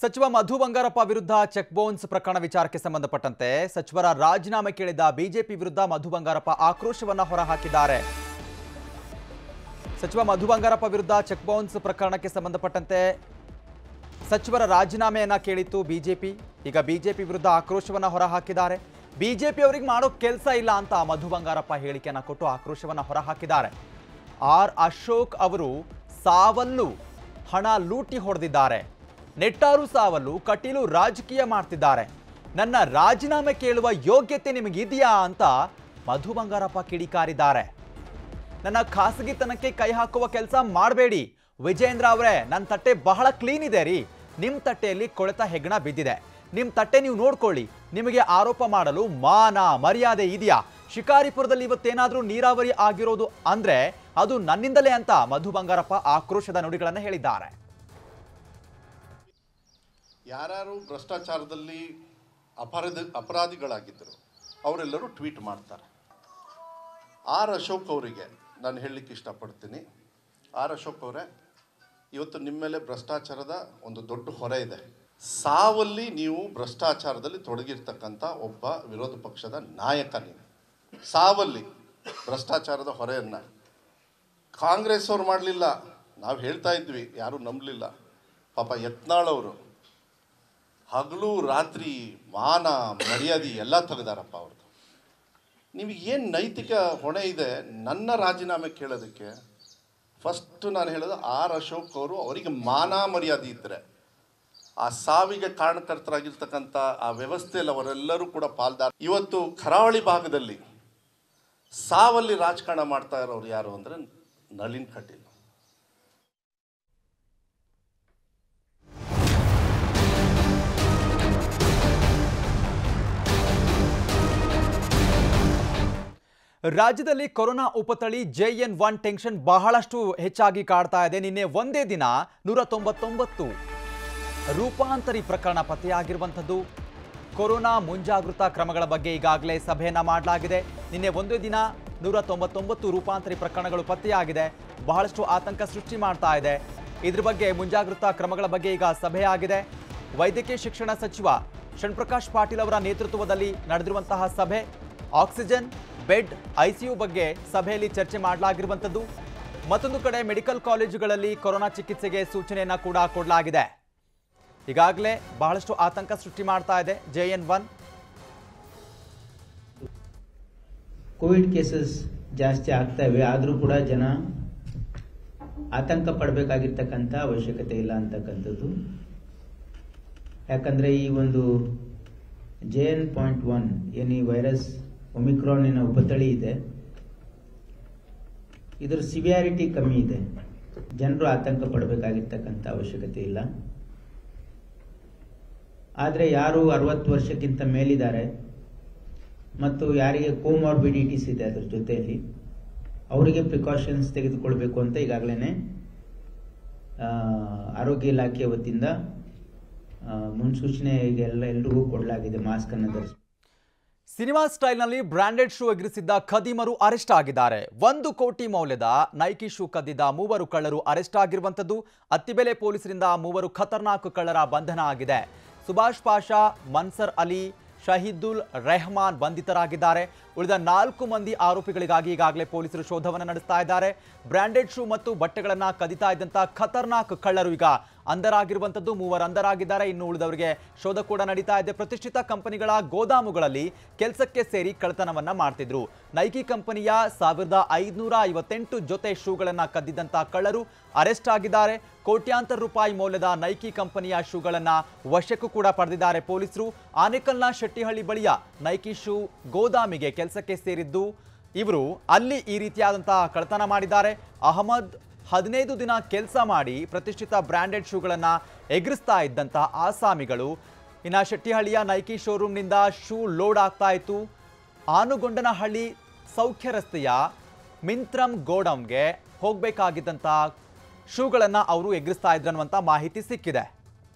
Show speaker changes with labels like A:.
A: ಸಚಿವ ಮಧು ಬಂಗಾರಪ್ಪ ವಿರುದ್ಧ check bounce ಪ್ರಕರಣ ವಿಚಾರಕ್ಕೆ ಸಂಬಂಧಪಟ್ಟಂತೆ ಸಚಿವರ ರಾಜೀನಾಮೆ ಕೇಳಿದ ಬಿಜೆಪಿ ವಿರುದ್ಧ ಮಧು ಬಂಗಾರಪ್ಪ ಆಕ್ರೋಶವನ್ನ ಹೊರಹಾಕಿದ್ದಾರೆ. ಸಚಿವ ಮಧು ಬಂಗಾರಪ್ಪ ವಿರುದ್ಧ ಚೆಕ್ ಬೌನ್ಸ್ ಪ್ರಕರಣಕ್ಕೆ ಸಂಬಂಧಪಟ್ಟಂತೆ ಸಚಿವರ ರಾಜೀನಾಮೆಯನ್ನ ಕೇಳಿತ್ತು ಬಿಜೆಪಿ. ಈಗ ಬಿಜೆಪಿ ವಿರುದ್ಧ ಆಕ್ರೋಶವನ್ನ ಹೊರಹಾಕಿದ್ದಾರೆ. ಬಿಜೆಪಿ ಅವರಿಗೆ ಮಾಡೋ ಕೆಲಸ ಇಲ್ಲ ಅಂತ ಮಧು ಬಂಗಾರಪ್ಪ ಹೇಳಿಕೆಯನ್ನ ಕೊಟ್ಟು ಆಕ್ರೋಶವನ್ನ ಹೊರಹಾಕಿದ್ದಾರೆ. ಆರ್ ಅಶೋಕ್ ಅವರು ಸಾವಲ್ಲು ಹಣ ಲೂಟಿ ಹೊಡೆದಿದ್ದಾರೆ. ನೆಟ್ಟಾರು ಸಾವಲ್ಲು ಕಟೀಲು ರಾಜಕೀಯ ಮಾಡ್ತಿದ್ದಾರೆ. ನನ್ನ ರಾಜೀನಾಮೆ ಕೇಳುವ ಯೋಗ್ಯತೆ ನಿಮಗಿದೆಯಾ ಅಂತ ಮಧು ಬಂಗಾರಪ್ಪ ಕಿಡಿಕಾರಿದ್ದಾರೆ. ನನ್ನ ಖಾಸಗಿತನಕ್ಕೆ ಕೈ ಹಾಕುವ ಕೆಲಸ ಮಾಡಬೇಡಿ ವಿಜೇಂದ್ರ ಅವರೇ. ನನ್ನ ತಟ್ಟೆ ಬಹಳ ಕ್ಲೀನ್ ಇದೆ ರೀ. ನಿಮ್ಮ ತಟ್ಟೆಯಲ್ಲಿ ಕೊಳೆತ ಹೆಗ್ಗಣ ಬಿದ್ದಿದೆ. ನಿಮ್ಮ ತಟ್ಟೆ ನೀವು ನೋಡ್ಕೊಳ್ಳಿ. ನಿಮಗೆ ಆರೋಪ ಮಾಡಲು ಮಾನ ಮರ್ಯಾದೆ ಇದೆಯಾ? ಶಿಕಾರಿಪುರದಲ್ಲಿ ಇವತ್ತೇನಾದರೂ ನೀರಾವರಿ ಆಗಿರೋದು ಅಂದ್ರೆ ಅದು ನನ್ನಿಂದಲೇ ಅಂತ ಮಧು ಬಂಗಾರಪ್ಪ ಆಕ್ರೋಶದ ನುಡಿಗಳನ್ನು ಹೇಳಿದ್ದಾರೆ.
B: ಯಾರು ಭ್ರಷ್ಟಾಚಾರದಲ್ಲಿ ಅಪರಾಧಿಗಳಾಗಿದ್ದರು ಅವರೆಲ್ಲರೂ ಟ್ವೀಟ್ ಮಾಡ್ತಾರೆ. ಆರ್ ಅಶೋಕ್ ಅವರಿಗೆ ನಾನು ಹೇಳಲಿಕ್ಕೆ ಇಷ್ಟಪಡ್ತೀನಿ, ಆರ್ ಅಶೋಕ್ ಅವರೇ, ಇವತ್ತು ನಿಮ್ಮ ಮೇಲೆ ಭ್ರಷ್ಟಾಚಾರದ ಒಂದು ದೊಡ್ಡ ಹೊರೆ ಇದೆ. ಸಾವಲ್ಲಿ ನೀವು ಭ್ರಷ್ಟಾಚಾರದಲ್ಲಿ ತೊಡಗಿರ್ತಕ್ಕಂಥ ಒಬ್ಬ ವಿರೋಧ ಪಕ್ಷದ ನಾಯಕ. ನೀವು ಸಾವಲ್ಲಿ ಭ್ರಷ್ಟಾಚಾರದ ಹೊರೆಯನ್ನು ಕಾಂಗ್ರೆಸ್ ಅವ್ರು ಮಾಡಲಿಲ್ಲ, ನಾವು ಹೇಳ್ತಾ ಇದ್ವಿ, ಯಾರೂ ನಂಬಲಿಲ್ಲ. ಪಾಪ ಯತ್ನಾಳ್ ಅವರು ಹಗಲು ರಾತ್ರಿ ಮಾನ ಮರ್ಯಾದೆ ಎಲ್ಲ ತೆಗೆದಾರಪ್ಪ ಅವ್ರದ್ದು. ನಿಮಗೆ ಏನು ನೈತಿಕ ಹೊಣೆ ಇದೆ ನನ್ನ ರಾಜೀನಾಮೆ ಕೇಳೋದಕ್ಕೆ? ಫಸ್ಟು ನಾನು ಹೇಳೋದು, ಆರ್ ಅಶೋಕ್ ಅವರು, ಅವರಿಗೆ ಮಾನ ಮರ್ಯಾದೆ ಇದ್ದರೆ ಆ ಸಾವಿಗೆ ಕಾರಣಕರ್ತರಾಗಿರ್ತಕ್ಕಂಥ ಆ ವ್ಯವಸ್ಥೆಯಲ್ಲಿ ಅವರೆಲ್ಲರೂ ಕೂಡ ಪಾಲ್ದಾರ. ಇವತ್ತು ಕರಾವಳಿ ಭಾಗದಲ್ಲಿ ಸಾವಲ್ಲಿ ರಾಜಕಾರಣ ಮಾಡ್ತಾ ಇರೋರು ಯಾರು ಅಂದರೆ ನಳಿನ್ ಕಟೀಲ್.
A: ರಾಜ್ಯದಲ್ಲಿ ಕೊರೋನಾ ಉಪತಳಿ JN1 ಟೆನ್ಷನ್ ಬಹಳಷ್ಟು ಹೆಚ್ಚಾಗಿ ಕಾಡ್ತಾ ಇದೆ. ನಿನ್ನೆ ಒಂದೇ ದಿನ 199 ರೂಪಾಂತರಿ ಪ್ರಕರಣ ಪತ್ತೆಯಾಗಿರುವಂಥದ್ದು. ಕೊರೋನಾ ಮುಂಜಾಗೃತಾ ಕ್ರಮಗಳ ಬಗ್ಗೆ ಈಗಾಗಲೇ ಸಭೆಯನ್ನ ಮಾಡಲಾಗಿದೆ. ನಿನ್ನೆ ಒಂದೇ ದಿನ 199 ರೂಪಾಂತರಿ ಪ್ರಕರಣಗಳು ಪತ್ತೆಯಾಗಿದೆ. ಬಹಳಷ್ಟು ಆತಂಕ ಸೃಷ್ಟಿ ಮಾಡ್ತಾ ಇದೆ. ಇದ್ರ ಬಗ್ಗೆ ಮುಂಜಾಗೃತಾ ಕ್ರಮಗಳ ಬಗ್ಗೆ ಈಗ ಸಭೆಯಾಗಿದೆ. ವೈದ್ಯಕೀಯ ಶಿಕ್ಷಣ ಸಚಿವ ಷಣ್ಪ್ರಕಾಶ್ ಪಾಟೀಲ್ ಅವರ ನೇತೃತ್ವದಲ್ಲಿ ನಡೆದಿರುವಂತಹ ಸಭೆ. ಆಕ್ಸಿಜನ್, ಬೆಡ್, ICU ಬಗ್ಗೆ ಸಭೆಯಲ್ಲಿ ಚರ್ಚೆ ಮಾಡಲಾಗಿರುವಂಥದ್ದು. ಮತ್ತೊಂದು ಕಡೆ ಮೆಡಿಕಲ್ ಕಾಲೇಜುಗಳಲ್ಲಿ ಕೊರೋನಾ ಚಿಕಿತ್ಸೆಗೆ ಸೂಚನೆಯನ್ನ ಕೂಡ ಕೊಡಲಾಗಿದೆ. ಈಗಾಗಲೇ ಬಹಳಷ್ಟು ಆತಂಕ ಸೃಷ್ಟಿ ಮಾಡ್ತಾ ಇದೆ JN1.
C: ಕೋವಿಡ್ ಕೇಸಸ್ ಜಾಸ್ತಿ ಆಗ್ತಾ ಇವೆ, ಆದರೂ ಕೂಡ ಜನ ಆತಂಕ ಪಡಬೇಕಾಗಿರ್ತಕ್ಕಂಥ ಅವಶ್ಯಕತೆ ಇಲ್ಲ ಅಂತಕ್ಕಂಥದ್ದು. ಯಾಕಂದರೆ ಈ ಒಂದು JN.1 ಏನು ಈ ವೈರಸ್ ಒಮಿಕ್ರಾನಿನ ಉಪತಳಿ ಇದೆ, ಇದರ ಸಿವಿಯಾರಿಟಿ ಕಮ್ಮಿ ಇದೆ. ಜನರು ಆತಂಕ ಪಡಬೇಕಾಗಿರ್ತಕ್ಕಂಥ ಅವಶ್ಯಕತೆ ಇಲ್ಲ. ಆದರೆ ಯಾರು 60 ವರ್ಷಕ್ಕಿಂತ ಮೇಲಿದ್ದಾರೆ ಮತ್ತು ಯಾರಿಗೆ ಕೋಮಾರ್ಬಿಡಿಟೀಸ್ ಇದೆ ಅದರ ಜೊತೆಯಲ್ಲಿ, ಅವರಿಗೆ ಪ್ರಿಕಾಷನ್ಸ್ ತೆಗೆದುಕೊಳ್ಬೇಕು ಅಂತ ಈಗಾಗಲೇ ಆರೋಗ್ಯ ಇಲಾಖೆ ವತಿಯಿಂದ ಮುನ್ಸೂಚನೆ ಎಲ್ರಿಗೂ ಕೊಡಲಾಗಿದೆ. ಮಾಸ್ಕ್ ಅನ್ನು ಧರಿಸಿ.
A: ಸಿನಿಮಾ ಸ್ಟೈಲ್ನಲ್ಲಿ ಬ್ರಾಂಡೆಡ್ ಶೂ ಎಗರಿಸಿದ್ದ ಖದೀಮರು ಅರೆಸ್ಟ್ ಆಗಿದ್ದಾರೆ. 1 ಕೋಟಿ ಮೌಲ್ಯದ ನೈಕಿ ಶೂ ಕದ್ದಿದ್ದ 3 ಕಳ್ಳರು ಅರೆಸ್ಟ್ ಆಗಿರುವಂಥದ್ದು. ಅತ್ತಿಬೆಲೆ ಪೊಲೀಸರಿಂದ 3 ಖತರ್ನಾಕ್ ಕಳ್ಳರ ಬಂಧನ ಆಗಿದೆ. ಸುಭಾಷ್ ಪಾಷಾ, ಮನ್ಸರ್ ಅಲಿ, ಶಹೀದುಲ್ ರೆಹಮಾನ್ ಬಂಧಿತರಾಗಿದ್ದಾರೆ. ಉಳಿದ 4 ಮಂದಿ ಆರೋಪಿಗಳಿಗಾಗಿ ಈಗಾಗಲೇ ಪೊಲೀಸರು ಶೋಧವನ್ನು ನಡೆಸ್ತಾ ಇದ್ದಾರೆ. ಬ್ರಾಂಡೆಡ್ ಶೂ ಮತ್ತು ಬಟ್ಟೆಗಳನ್ನು ಕದಿತಾ ಇದ್ದಂಥ ಖತರ್ನಾಕ್ ಕಳ್ಳರು ಈಗ ಅಂಧರಾಗಿರುವಂಥದ್ದು. 3 ಅಂಧರಾಗಿದ್ದಾರೆ. ಇನ್ನು ಉಳಿದವರಿಗೆ ಶೋಧ ಕೂಡ ನಡೀತಾ ಇದೆ. ಪ್ರತಿಷ್ಠಿತ ಕಂಪನಿಗಳ ಗೋದಾಮುಗಳಲ್ಲಿ ಕೆಲಸಕ್ಕೆ ಸೇರಿ ಕಳ್ಳತನವನ್ನ ಮಾಡ್ತಿದ್ರು. ನೈಕಿ ಕಂಪನಿಯ 1558 ಜೊತೆ ಶೂಗಳನ್ನು ಕದ್ದಿದ್ದಂಥ ಕಳ್ಳರು ಅರೆಸ್ಟ್ ಆಗಿದ್ದಾರೆ. ಕೋಟ್ಯಾಂತರ ರೂಪಾಯಿ ಮೌಲ್ಯದ ನೈಕಿ ಕಂಪನಿಯ ಶೂಗಳನ್ನ ವಶಕ್ಕೂ ಕೂಡ ಪಡೆದಿದ್ದಾರೆ ಪೊಲೀಸರು. ಆನೇಕಲ್ನ ಶೆಟ್ಟಿಹಳ್ಳಿ ಬಳಿಯ ನೈಕಿ ಶೂ ಗೋದಾಮಿಗೆ ಕೆಲಸಕ್ಕೆ ಸೇರಿದ್ದು ಇವರು ಅಲ್ಲಿ ಈ ರೀತಿಯಾದಂತಹ ಕಳ್ಳತನ ಮಾಡಿದ್ದಾರೆ. ಅಹಮದ್ 15 ದಿನ ಕೆಲಸ ಮಾಡಿ ಪ್ರತಿಷ್ಠಿತ ಬ್ರಾಂಡೆಡ್ ಶೂಗಳನ್ನು ಎಗರಿಸ್ತಾ ಇದ್ದಂತಹ ಆಸಾಮಿಗಳು. ಇನ್ನು ಶೆಟ್ಟಿಹಳ್ಳಿಯ ನೈಕಿ ಶೋರೂಮ್ನಿಂದ ಶೂ ಲೋಡ್ ಆಗ್ತಾ ಇತ್ತು. ಆನುಗೊಂಡನಹಳ್ಳಿ ಸೌಖ್ಯ ರಸ್ತೆಯ ಮಿಂತ್ರಂ ಗೋಡೌನ್ಗೆ ಹೋಗಬೇಕಾಗಿದ್ದಂಥ ಶೂಗಳನ್ನು ಅವರು ಎಗರಿಸ್ತಾ ಇದ್ರು ಅನ್ನುವಂಥ ಮಾಹಿತಿ ಸಿಕ್ಕಿದೆ.